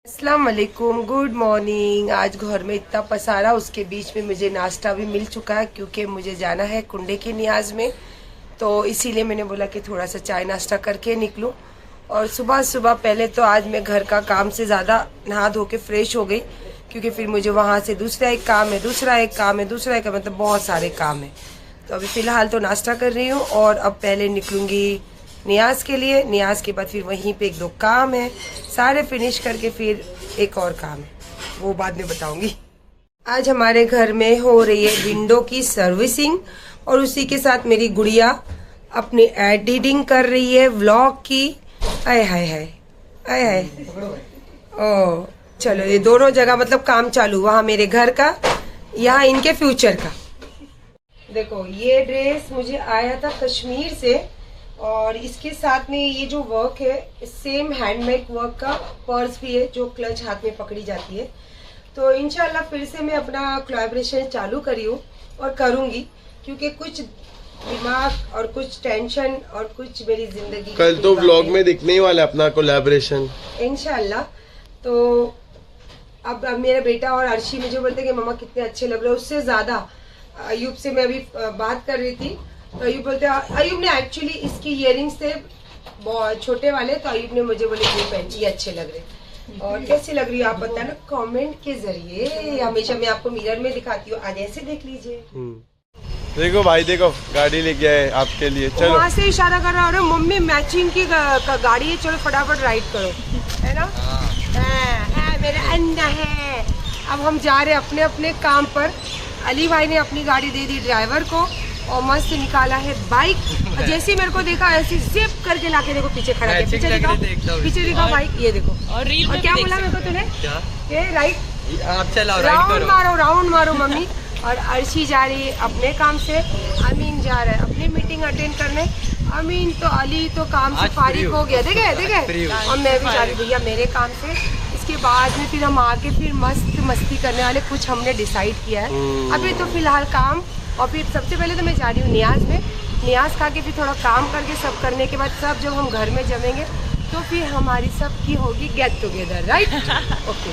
अस्सलाम वालेकुम, good morning. आज घर में इतना पसारा, उसके बीच में मुझे नाश्ता भी मिल चुका है क्योंकि मुझे जाना है कुंडे की नियाज में। तो इसीलिए मैंने बोला कि थोड़ा सा चाय नाश्ता करके निकलूं। और सुबह सुबह पहले तो आज मैं घर का काम से ज़्यादा नहा धो के फ्रेश हो गई क्योंकि फिर मुझे वहाँ से दूसरा एक काम है, दूसरा एक काम है, दूसरा एक मतलब बहुत सारे काम है। तो अभी फ़िलहाल तो नाश्ता कर रही हूँ और अब पहले निकलूँगी नियाज के लिए। नियाज के बाद फिर वहीं पे एक दो काम है, सारे फिनिश करके फिर एक और काम है, वो बाद में बताऊंगी। आज हमारे घर में हो रही है विंडो की सर्विसिंग और उसी के साथ मेरी गुड़िया अपनी एडिटिंग कर रही है व्लॉग की। आय हाय हाय आय हाय। ओ चलो, ये दोनों जगह मतलब काम चालू, वहाँ मेरे घर का, यहाँ इनके फ्यूचर का। देखो ये ड्रेस मुझे आया था कश्मीर से और इसके साथ में ये जो वर्क है सेम हैंडमेड वर्क का पर्स भी है जो क्लच हाथ में पकड़ी जाती है। तो इंशाल्लाह फिर से मैं अपना कोलैबोरेशन चालू करी हूँ और करूँगी क्योंकि कुछ दिमाग और कुछ टेंशन और कुछ मेरी जिंदगी कल तो व्लॉग में दिखने ही वाला अपना कोलैबोरेशन इंशाल्लाह। तो अब मेरा बेटा और अर्शी मुझे बोलते कि मम्मा कितने अच्छे लग रहे हो। उससे ज्यादा अयूब से मैं अभी बात कर रही थी तो अयूब बोलते, अयूब ने एक्चुअली इसकी इयरिंग्स थे बहुत छोटे वाले, तो अयूब ने मुझे बोले ये पहन, ये अच्छे लग रहे। और कैसी लग रही है आप बताना कमेंट के जरिए। हमेशा मैं आपको मिरर में दिखाती हूँ, आज ऐसे देख लीजिए। देखो भाई, देखो गाड़ी लेके आए आपके लिए। चलो वहाँ से इशारा कर रहा है, मम्मी मैचिंग की गाड़ी है, चलो फटाफट राइड करो, है ना। है मेरे अन्ना है। अब हम जा रहे हैं अपने अपने काम पर। अली भाई ने अपनी गाड़ी दे दी ड्राइवर को और मस्त निकाला है बाइक। जैसे मेरे को देखा ऐसे जिप करके लाके देखो पीछे खड़ा है। पीछे दिखाओ बाइक, ये देखो। और क्या बोला मेरे को तूने? ये राइट, आप चलाओ, राउंड मारो मम्मी। और अर्शी जा रही है अपने काम से, अमीन जा रहा है अपनी मीटिंग अटेंड करने। अमीन तो अली तो काम से फारिग हो गया, देखे। और मैं भी जा रही भैया मेरे काम से। इसके बाद में फिर हम आके फिर मस्त मस्ती करने वाले कुछ हमने डिसाइड किया है। अभी तो फिलहाल काम, और फिर सबसे पहले तो मैं जा रही हूँ नियाज में। नियाज खा के फिर थोड़ा काम करके सब करने के बाद सब जब हम घर में जमेंगे तो फिर हमारी सबकी होगी get together, right. Okay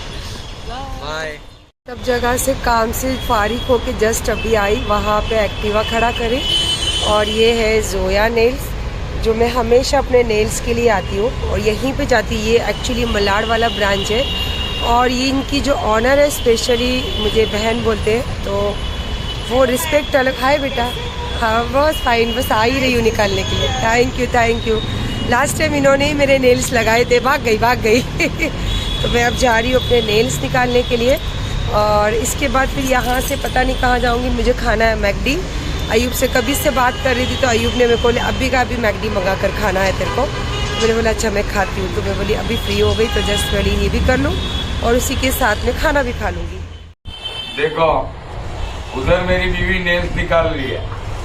bye. सब जगह से काम से फारिग होके जस्ट अभी आई, वहाँ पे एक्टिवा खड़ा करें। और ये है जोया नेल्स, जो मैं हमेशा अपने नेल्स के लिए आती हूँ और यहीं पे जाती। ये एक्चुअली मलाड वाला ब्रांच है और ये इनकी जो ऑनर है स्पेशली मुझे बहन बोलते हैं, तो वो रिस्पेक्ट अलग। हाय बेटा, हाँ बस फाइन, बस आ ही रही हूँ निकालने के लिए। Thank you. लास्ट टाइम इन्होंने ही मेरे नेल्स लगाए थे, भाग गई। तो मैं अब जा रही हूँ अपने नेल्स निकालने के लिए। और इसके बाद फिर यहाँ से पता नहीं कहाँ जाऊँगी। मुझे खाना है मैकडी। अयूब से कभी से बात कर रही थी तो अयूब ने मेरे को अभी का अभी मैकडी मंगा कर खाना है तेरे को। तो मैंने बोला अच्छा मैं खाती हूँ। तो मैं बोली अभी फ्री हो गई तो जस्ट वाली ये भी कर लूँ और उसी के साथ में खाना भी खा लूँगी। देखो उधर मेरी बीवी नेल्स निकाल रही है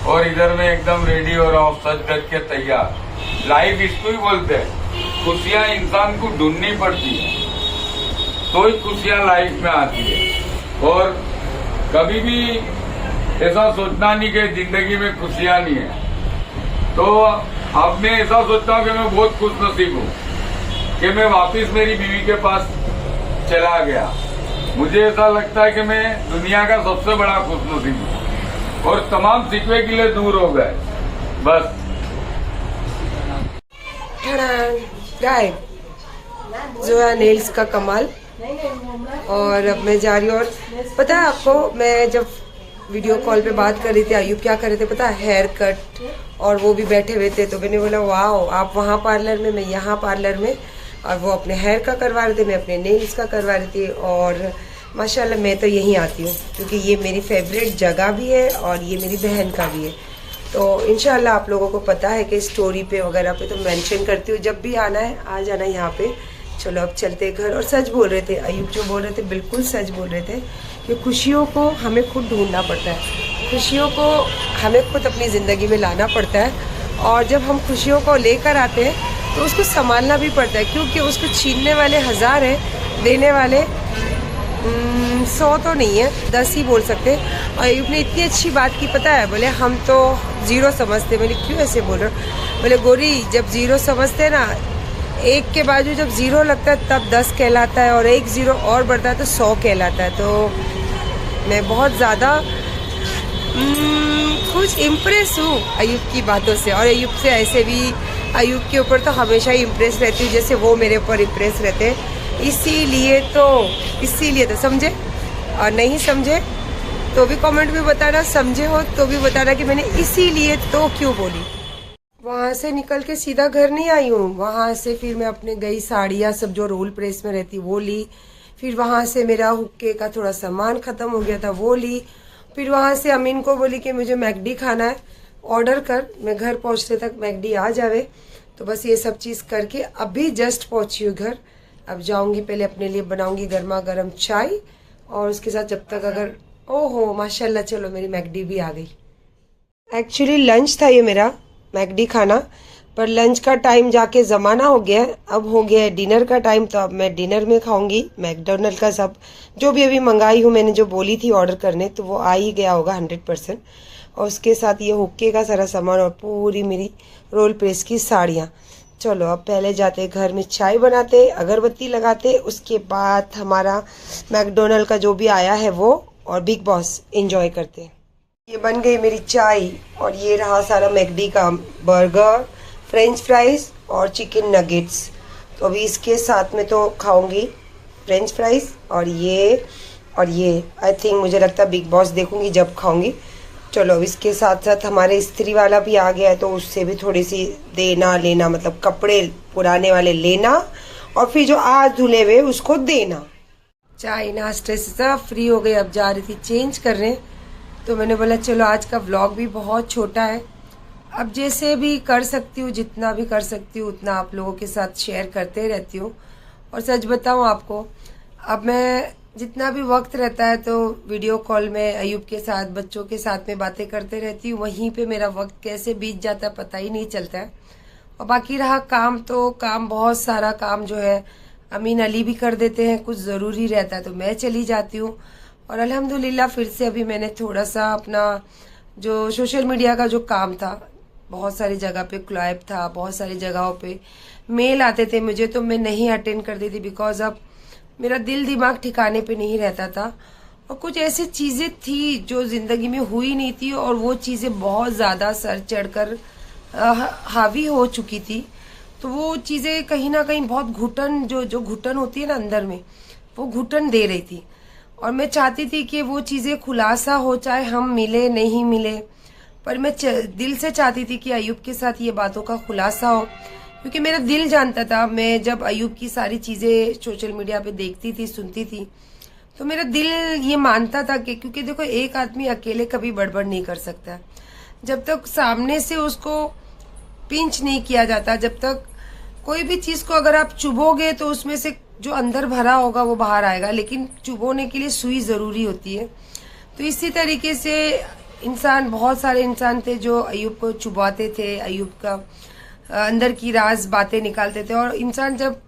और इधर मैं एकदम रेडी हो रहा हूँ, सज धज के तैयार। लाइफ इसको ही बोलते हैं, खुशियाँ इंसान को ढूंढनी पड़ती है तो ही खुशियाँ लाइफ में आती है। और कभी भी ऐसा सोचना नहीं कि जिंदगी में खुशियाँ नहीं है। तो अब मैं ऐसा सोचता हूँ कि मैं बहुत खुश नसीब हूँ कि मैं वापस मेरी बीवी के पास चला गया। मुझे ऐसा लगता है कि मैं दुनिया का सबसे बड़ा खुशनसीब हूँ और तमाम शिकवे के लिए दूर हो गए बस। गाय जोया नेल्स का कमाल। और अब मैं जा रही हूँ। और पता है आपको, मैं जब वीडियो कॉल पे बात कर रही थी अयूब क्या कर रहे थे पता है, हेयर कट, और वो भी बैठे हुए थे। तो मैंने बोला वाह, आप वहाँ पार्लर में, मैं यहाँ पार्लर में। और वो अपने हेयर का करवा रहे थे, मैं अपने नेल्स का करवा रही थी। और माशाल्लाह मैं तो यहीं आती हूँ क्योंकि ये मेरी फेवरेट जगह भी है और ये मेरी बहन का भी है। तो इंशाल्लाह आप लोगों को पता है कि स्टोरी पे वगैरह पे तो मेंशन करती हूँ, जब भी आना है आ जाना यहाँ पे। चलो अब चलते घर। और सच बोल रहे थे अयूब, जो बोल रहे थे बिल्कुल सच बोल रहे थे कि खुशियों को हमें खुद ढूंढना पड़ता है, खुशियों को हमें खुद अपनी ज़िंदगी में लाना पड़ता है। और जब हम खुशियों को लेकर आते हैं तो उसको संभालना भी पड़ता है क्योंकि उसको छीनने वाले 1000 हैं, देने वाले 100 तो नहीं है, 10 ही बोल सकते। और अयूब ने इतनी अच्छी बात की पता है, बोले हम तो जीरो समझते। बोले क्यों ऐसे बोल रहे हो? बोले गोरी जब जीरो समझते ना 1 के बाजू जब 0 लगता है तब 10 कहलाता है, और 1 0 और बढ़ता है तो 100 कहलाता है। तो मैं बहुत ज़्यादा कुछ इम्प्रेस हूँ अयूब की बातों से, और अयूब से ऐसे भी अयूब के ऊपर तो हमेशा ही इम्प्रेस रहती हूँ जैसे वो मेरे ऊपर इम्प्रेस रहते हैं। इसीलिए तो समझे, और नहीं समझे तो भी कमेंट में बताना, समझे हो तो भी बताना कि मैंने इसीलिए तो क्यों बोली। वहाँ से निकल के सीधा घर नहीं आई हूँ, वहाँ से फिर मैं अपने गई साड़ियाँ सब जो रोल प्रेस में रहती वो ली, फिर वहाँ से मेरा हुक्के का थोड़ा सामान ख़त्म हो गया था वो ली, फिर वहाँ से अमीन को बोली कि मुझे मैकडी खाना है, ऑर्डर कर, मैं घर पहुँचते तक मैकडी आ जावे। तो बस ये सब चीज़ करके अभी जस्ट पहुँची हूँ घर। अब जाऊँगी, पहले अपने लिए बनाऊँगी गर्मा गर्म चाय, और उसके साथ जब तक अगर ओहो माशाल्लाह, चलो मेरी मैकडी भी आ गई। एक्चुअली लंच था ये मेरा मैकडी खाना, पर लंच का टाइम जाके ज़माना हो गया है, अब हो गया है डिनर का टाइम। तो अब मैं डिनर में खाऊंगी मैकडोनल्ड का सब जो भी अभी मंगाई हूँ, मैंने जो बोली थी ऑर्डर करने, तो वो आ ही गया होगा 100%। और उसके साथ ये हुक्के का सारा सामान और पूरी मेरी रोल प्रेस की साड़ियाँ। चलो अब पहले जाते घर में चाय बनाते, अगरबत्ती लगाते, उसके बाद हमारा मैकडोनल्ड का जो भी आया है वो और बिग बॉस एंजॉय करते। ये बन गई मेरी चाय, और ये रहा सारा मैकडी का बर्गर, फ्रेंच फ्राइज और चिकन नगेट्स। तो अभी इसके साथ में तो खाऊंगी फ्रेंच फ्राइज और ये आई थिंक मुझे लगता है बिग बॉस देखूंगी जब खाऊंगी। चलो अब इसके साथ साथ हमारे इस्त्री वाला भी आ गया है, तो उससे भी थोड़ी सी देना लेना, मतलब कपड़े पुराने वाले लेना और फिर जो आज धुले हुए उसको देना। चाय नाश्ते से सब फ्री हो गई, अब जा रही थी चेंज करने। तो मैंने बोला चलो आज का व्लॉग भी बहुत छोटा है, अब जैसे भी कर सकती हूँ, जितना भी कर सकती हूँ उतना आप लोगों के साथ शेयर करते रहती हूँ। और सच बताऊँ आपको, अब मैं जितना भी वक्त रहता है तो वीडियो कॉल में अयूब के साथ, बच्चों के साथ में बातें करते रहती हूँ। वहीं पे मेरा वक्त कैसे बीत जाता है पता ही नहीं चलता है। और बाकी रहा काम, तो काम बहुत सारा काम जो है अमीन अली भी कर देते हैं, कुछ ज़रूरी रहता है तो मैं चली जाती हूँ। और अल्हम्दुलिल्लाह फिर से अभी मैंने थोड़ा सा अपना जो सोशल मीडिया का जो काम था, बहुत सारी जगह पे क्लाइब था, बहुत सारी जगहों पे मेल आते थे मुझे, तो मैं नहीं अटेंड करती थी बिकॉज अब मेरा दिल दिमाग ठिकाने पे नहीं रहता था। और कुछ ऐसी चीज़ें थी जो ज़िंदगी में हुई नहीं थी, और वो चीज़ें बहुत ज़्यादा सर चढ़कर हावी हो चुकी थी। तो वो चीज़ें कहीं ना कहीं बहुत घुटन, जो घुटन होती है ना अंदर में, वो घुटन दे रही थी। और मैं चाहती थी कि वो चीज़ें खुलासा हो, चाहे हम मिले नहीं मिले, पर मैं दिल से चाहती थी कि अयूब के साथ ये बातों का खुलासा हो, क्योंकि मेरा दिल जानता था। मैं जब अयूब की सारी चीज़ें सोशल मीडिया पे देखती थी, सुनती थी, तो मेरा दिल ये मानता था कि क्योंकि देखो एक आदमी अकेले कभी बड़बड़ नहीं कर सकता, जब तक सामने से उसको पिंच नहीं किया जाता, जब तक कोई भी चीज़ को अगर आप चुभोगे तो उसमें से जो अंदर भरा होगा वो बाहर आएगा, लेकिन चुभोने के लिए सुई ज़रूरी होती है। तो इसी तरीके से इंसान, बहुत सारे इंसान थे जो अयूब को चुभाते थे, अयूब का अंदर की राज बातें निकालते थे। और इंसान जब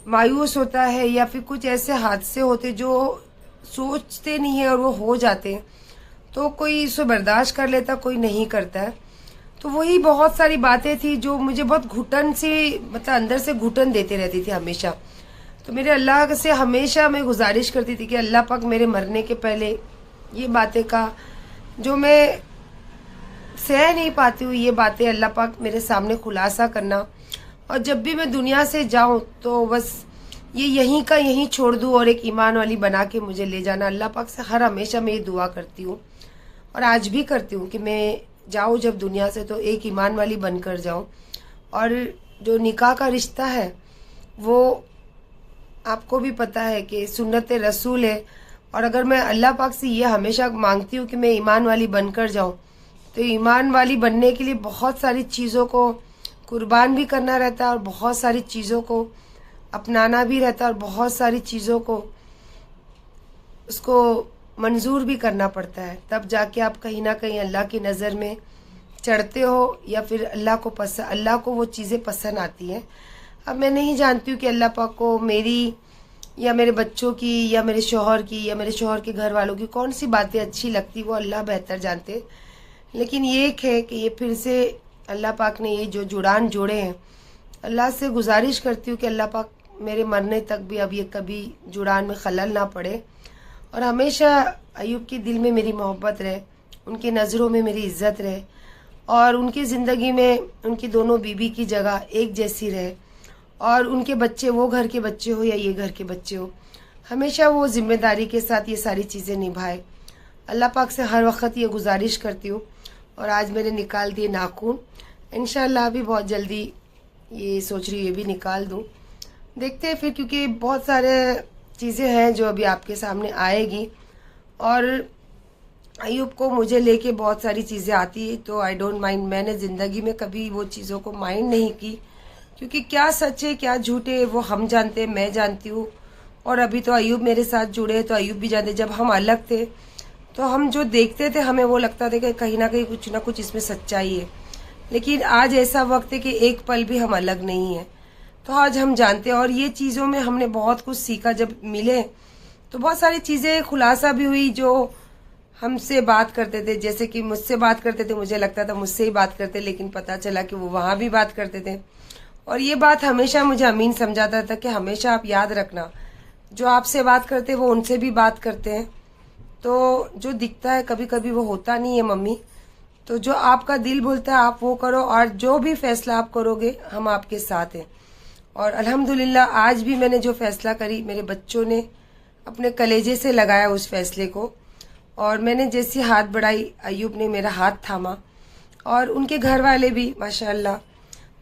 मायूस होता है या फिर कुछ ऐसे हादसे होते जो सोचते नहीं है और वो हो जाते हैं, तो कोई इसे बर्दाश्त कर लेता, कोई नहीं करता है। तो वही बहुत सारी बातें थी जो मुझे बहुत घुटन से, मतलब अंदर से घुटन देते रहती थी हमेशा। तो मेरे अल्लाह से हमेशा मैं गुजारिश करती थी कि अल्लाह पाक मेरे मरने के पहले ये बातें का जो मैं सह नहीं पाती हूँ, ये बातें अल्लाह पाक मेरे सामने खुलासा करना। और जब भी मैं दुनिया से जाऊँ तो बस ये यहीं का यहीं छोड़ दूँ और एक ईमान वाली बना के मुझे ले जाना। अल्लाह पाक से हर हमेशा मैं ये दुआ करती हूँ और आज भी करती हूँ कि मैं जाऊँ जब दुनिया से तो एक ईमान वाली बनकर जाऊँ। और जो निकाह का रिश्ता है वो आपको भी पता है कि सुन्नत रसूल है। और अगर मैं अल्लाह पाक से ये हमेशा मांगती हूँ कि मैं ईमान वाली बनकर जाऊँ, तो ईमान वाली बनने के लिए बहुत सारी चीज़ों को कुर्बान भी करना रहता है और बहुत सारी चीज़ों को अपनाना भी रहता है और बहुत सारी चीज़ों को उसको मंजूर भी करना पड़ता है। तब जाके आप कहीं ना कहीं अल्लाह की नज़र में चढ़ते हो या फिर अल्लाह को वो चीज़ें पसंद आती हैं। अब मैं नहीं जानती हूँ कि अल्लाह पाक को मेरी या मेरे बच्चों की या मेरे शौहर की या मेरे शौहर के घर वालों की कौन सी बातें अच्छी लगती, वो अल्लाह बेहतर जानते। लेकिन ये एक है कि ये फिर से अल्लाह पाक ने ये जो जुड़ान जोड़े हैं, अल्लाह से गुजारिश करती हूँ कि अल्लाह पाक मेरे मरने तक भी अब ये कभी जुड़ान में खलल ना पड़े और हमेशा अयूब के दिल में मेरी मोहब्बत रहे, उनकी नज़रों में मेरी इज़्ज़त रहे और उनकी ज़िंदगी में उनकी दोनों बीबी की जगह एक जैसी रहे और उनके बच्चे वो घर के बच्चे हो या ये घर के बच्चे हो, हमेशा वो ज़िम्मेदारी के साथ ये सारी चीज़ें निभाए। अल्लाह पाक से हर वक्त ये गुजारिश करती हूँ। और आज मैंने निकाल दिए नाखून, इंशाल्लाह अभी बहुत जल्दी ये सोच रही हूँ ये भी निकाल दूँ। देखते हैं फिर, क्योंकि बहुत सारे चीज़ें हैं जो अभी आपके सामने आएगी और अयूब को मुझे लेके बहुत सारी चीज़ें आती है तो आई डोंट माइंड। मैंने ज़िंदगी में कभी वो चीज़ों को माइंड नहीं की, क्योंकि क्या सच है क्या झूठ है वो हम जानते हैं, मैं जानती हूँ। और अभी तो अयूब मेरे साथ जुड़े तो अयूब भी जानते। जब हम अलग थे तो हम जो देखते थे हमें वो लगता था कि कहीं ना कहीं कुछ ना कुछ इसमें सच्चाई है, लेकिन आज ऐसा वक्त है कि एक पल भी हम अलग नहीं है। तो आज हम जानते हैं और ये चीज़ों में हमने बहुत कुछ सीखा। जब मिले तो बहुत सारी चीज़ें खुलासा भी हुई। जो हमसे बात करते थे, जैसे कि मुझसे बात करते थे, मुझे लगता था मुझसे ही बात करते, लेकिन पता चला कि वो वहाँ भी बात करते थे। और ये बात हमेशा मुझे अमीन समझाता था कि हमेशा आप याद रखना, जो आपसे बात करते वो उनसे भी बात करते हैं। तो जो दिखता है कभी कभी वो होता नहीं है मम्मी। तो जो आपका दिल बोलता है आप वो करो और जो भी फैसला आप करोगे हम आपके साथ हैं। और अल्हम्दुलिल्लाह आज भी मैंने जो फैसला करी, मेरे बच्चों ने अपने कलेजे से लगाया उस फैसले को। और मैंने जैसी हाथ बढ़ाई अयूब ने मेरा हाथ थामा और उनके घर वाले भी माशाल्लाह,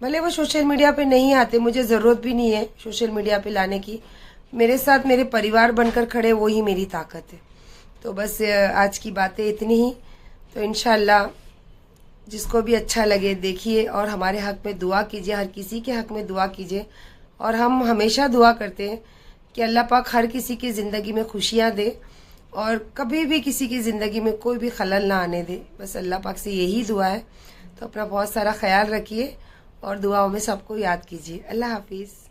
भले वो सोशल मीडिया पे नहीं आते, मुझे ज़रूरत भी नहीं है सोशल मीडिया पे लाने की, मेरे साथ मेरे परिवार बनकर खड़े, वो ही मेरी ताकत है। तो बस आज की बातें इतनी ही। तो इंशाल्लाह जिसको भी अच्छा लगे देखिए और हमारे हक में दुआ कीजिए, हर किसी के हक में दुआ कीजिए। और हम हमेशा दुआ करते हैं कि अल्लाह पाक हर किसी की ज़िंदगी में खुशियाँ दे और कभी भी किसी की ज़िंदगी में कोई भी खलल ना आने दे। बस अल्लाह पाक से यही दुआ है। तो अपना बहुत सारा ख्याल रखिए और दुआओं में सबको याद कीजिए। अल्लाह हाफिज़।